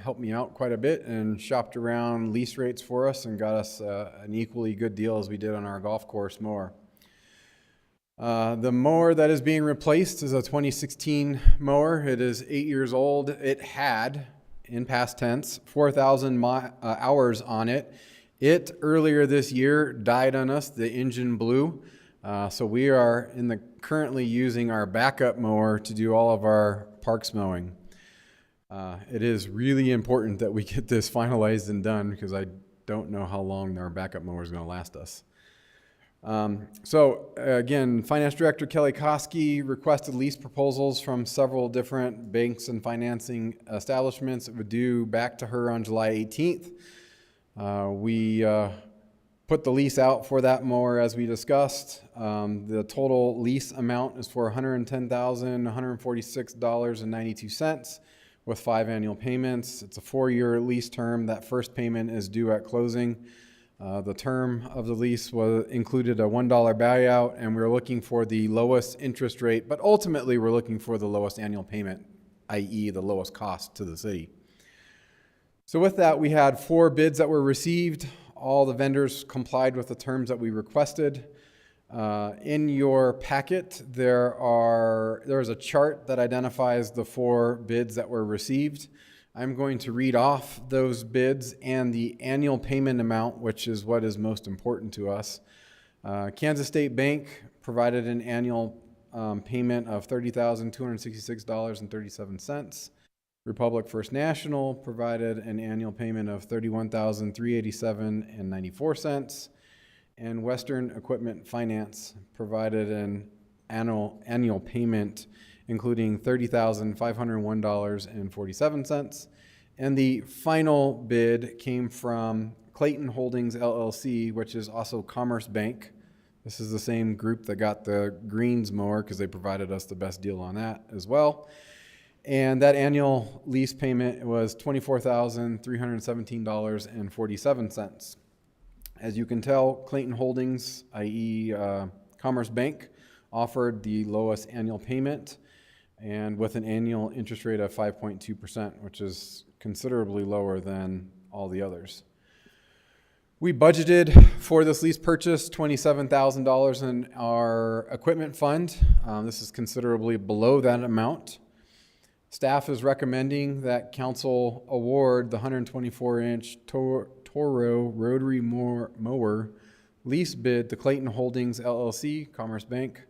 helped me out quite a bit and shopped around lease rates for us and got us an equally good deal as we did on our golf course mower. The mower that is being replaced is a 2016 mower. It is 8 years old. It had, in past tense, 4,000 hours on it. It, earlier this year, died on us. The engine blew. So we are currently using our backup mower to do all of our parks mowing. It is really important that we get this finalized and done because I don't know how long our backup mower is going to last us. Again, Finance Director Kelly Koski requested lease proposals from several different banks and financing establishments. It would due back to her on July 18th. We put the lease out for that mower as we discussed. The total lease amount is for $110,146.92 with 5 annual payments. It's a 4-year lease term. That first payment is due at closing. The term of the lease included a $1 buyout, and we're looking for the lowest interest rate, but ultimately we're looking for the lowest annual payment, i.e. the lowest cost to the city. So with that, we had 4 bids that were received. All the vendors complied with the terms that we requested. In your packet, there is a chart that identifies the 4 bids that were received. I'm going to read off those bids and the annual payment amount, which is what is most important to us. Kansas State Bank provided an annual payment of $30,266.37. Republic First National provided an annual payment of $31,387.94. And Western Equipment Finance provided an annual payment including $30,501.47. And the final bid came from Clayton Holdings LLC, which is also Commerce Bank. This is the same group that got the greens mower because they provided us the best deal on that as well. And that annual lease payment was $24,317.47. As you can tell, Clayton Holdings, i.e. Commerce Bank, offered the lowest annual payment and with an annual interest rate of 5.2%, which is considerably lower than all the others. We budgeted for this lease purchase $27,000 in our equipment fund. This is considerably below that amount. Staff is recommending that council award the 124-inch Toro rotary mower lease bid to Clayton Holdings LLC, Commerce Bank,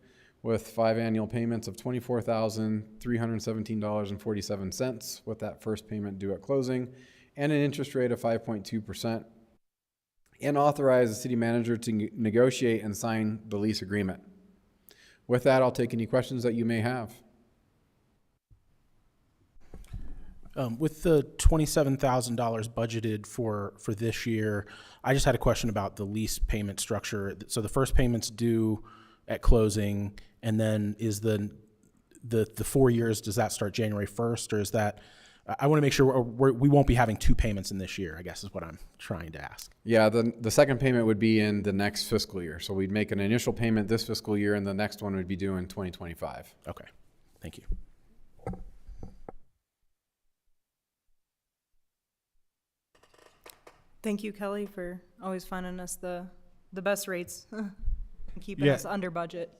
with 5 annual payments of $24,317.47, with that first payment due at closing, and an interest rate of 5.2%, and authorize the city manager to negotiate and sign the lease agreement. With that, I'll take any questions that you may have. With the $27,000 budgeted for this year, I just had a question about the lease payment structure. So the first payment's due at closing, and then is the 4 years, does that start January 1st, or is that, I want to make sure we won't be having 2 payments in this year, I guess is what I'm trying to ask. Yeah, the second payment would be in the next fiscal year. So we'd make an initial payment this fiscal year, and the next one would be due in 2025. Okay, thank you. Thank you, Kelly, for always finding us the best rates and keeping Yeah. us under budget.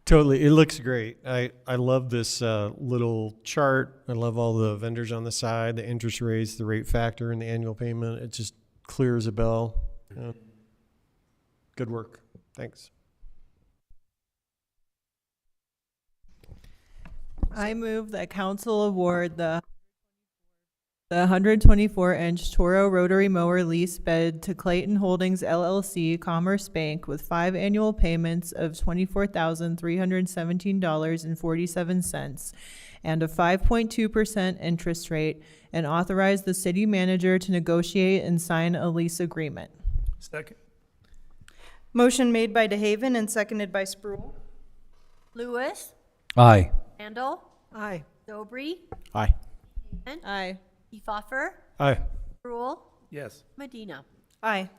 Totally. It looks great. I love this little chart. I love all the vendors on the side, the interest rates, the rate factor, and the annual payment. It just clear as a bell. Good work. Thanks. I move that council award the 124-inch Toro rotary mower lease bid to Clayton Holdings LLC Commerce Bank with 5 annual payments of $24,317.47 and a 5.2% interest rate, and authorize the city manager to negotiate and sign a lease agreement. Second. Motion made by DeHaven and seconded by Sproul. Lewis, Aye. Randall, Aye. Dobry, Aye. Aye. Kiefhoffer, Aye. Rule, Yes. Medina. Aye.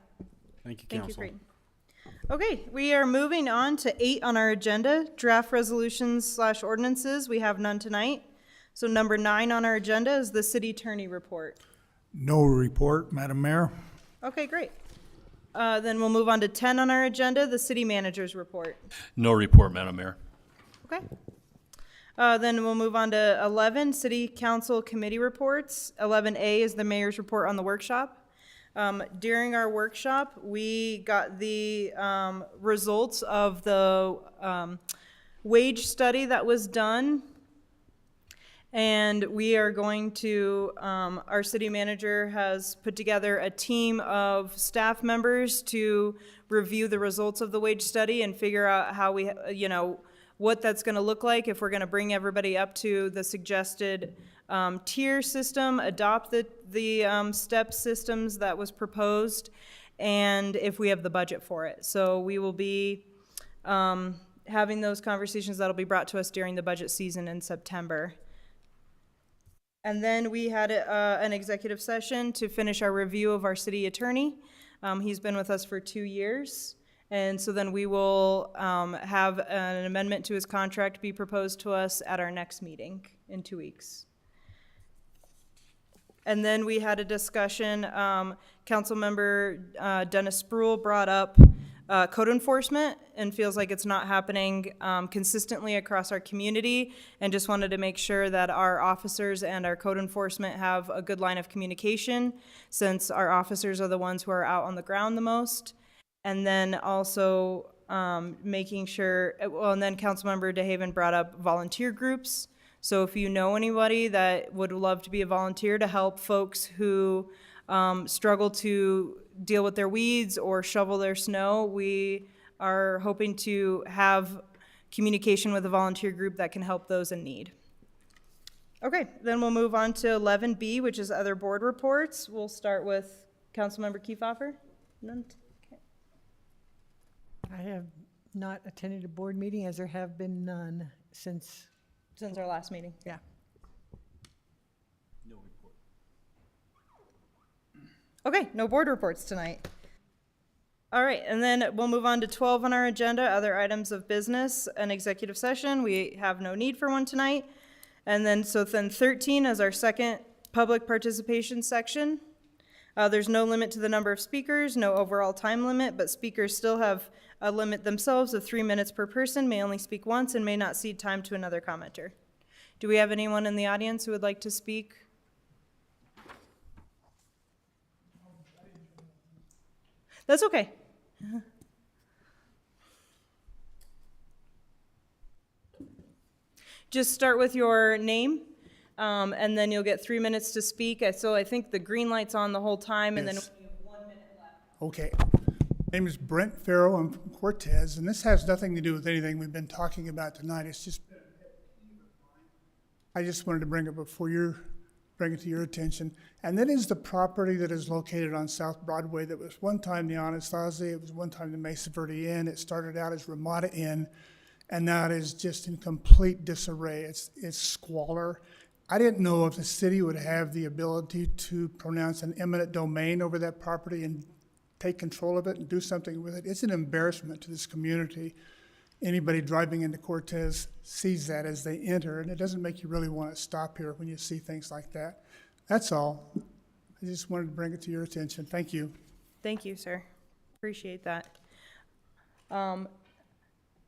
Thank you, Thank council. you, Creighton. Okay, we are moving on to 8 on our agenda, draft resolutions/ordinances. We have none tonight. So number 9 on our agenda is the city attorney report. No report, Madam Mayor. Okay, great. Then we'll move on to 10 on our agenda, the city manager's report. No report, Madam Mayor. Okay. Then we'll move on to 11, city council committee reports. 11A is the mayor's report on the workshop. During our workshop, we got the results of the wage study that was done. And we are going to, our city manager has put together a team of staff members to review the results of the wage study and figure out how we, what that's going to look like, if we're going to bring everybody up to the suggested tier system, adopt the step systems that was proposed, and if we have the budget for it. So we will be having those conversations that'll be brought to us during the budget season in September. And then we had an executive session to finish our review of our city attorney. He's been with us for 2 years. And so then we will have an amendment to his contract be proposed to us at our next meeting in 2 weeks. And then we had a discussion, Councilmember Dennis Sproul brought up code enforcement and feels like it's not happening consistently across our community, and just wanted to make sure that our officers and our code enforcement have a good line of communication, since our officers are the ones who are out on the ground the most. And then also making sure, well, and then Councilmember DeHaven brought up volunteer groups. So if you know anybody that would love to be a volunteer to help folks who struggle to deal with their weeds or shovel their snow, we are hoping to have communication with a volunteer group that can help those in need. Okay, then we'll move on to 11B, which is other board reports. We'll start with Councilmember Kiefhoffer. None? Okay. I have not attended a board meeting, as there have been none since our last meeting. Yeah. Okay, no board reports tonight. All right, and then we'll move on to 12 on our agenda, other items of business, an executive session. We have no need for one tonight. And then, so then 13 is our second public participation section. There's no limit to the number of speakers, no overall time limit, but speakers still have a limit themselves of 3 minutes per person, may only speak once, and may not cede time to another commenter. Do we have anyone in the audience who would like to speak? That's okay. Just start with your name, and then you'll get 3 minutes to speak. So I think the green light's on the whole time, and then Yes. we have 1 minute left. Okay. My name is Brent Farrow. I'm from Cortez, and this has nothing to do with anything we've been talking about tonight. It's just, I just wanted to bring it bring it to your attention. And that is the property that is located on South Broadway that was one time the Anastasia, it was one time the Mesa Verde Inn. It started out as Ramada Inn, and now it is just in complete disarray. It's squalor. I didn't know if the city would have the ability to pronounce an eminent domain over that property and take control of it and do something with it. It's an embarrassment to this community. Anybody driving into Cortez sees that as they enter, and it doesn't make you really want to stop here when you see things like that. That's all. I just wanted to bring it to your attention. Thank you. Thank you, sir. Appreciate that. And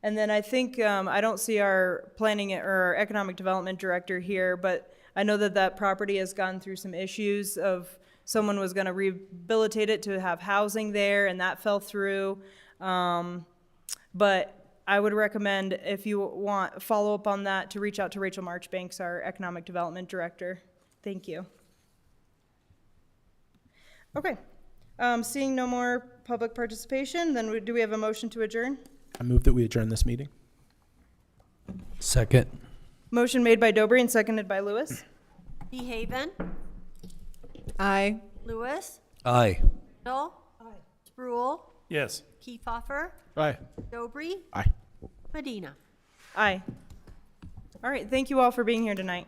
then I think, I don't see our planning or our economic development director here, but I know that that property has gone through some issues of someone was gonna rehabilitate it to have housing there, and that fell through. But I would recommend, if you want follow up on that, to reach out to Rachel Marchbanks, our economic development director. Thank you. Okay, seeing no more public participation, then do we have a motion to adjourn? I move that we adjourn this meeting. Second. Motion made by Dobry and seconded by Lewis. DeHaven, Aye. Lewis, Aye. Randall, Spruill, Yes. Kiefhoffer, Aye. Dobry, Aye. Medina. Aye. All right, thank you all for being here tonight.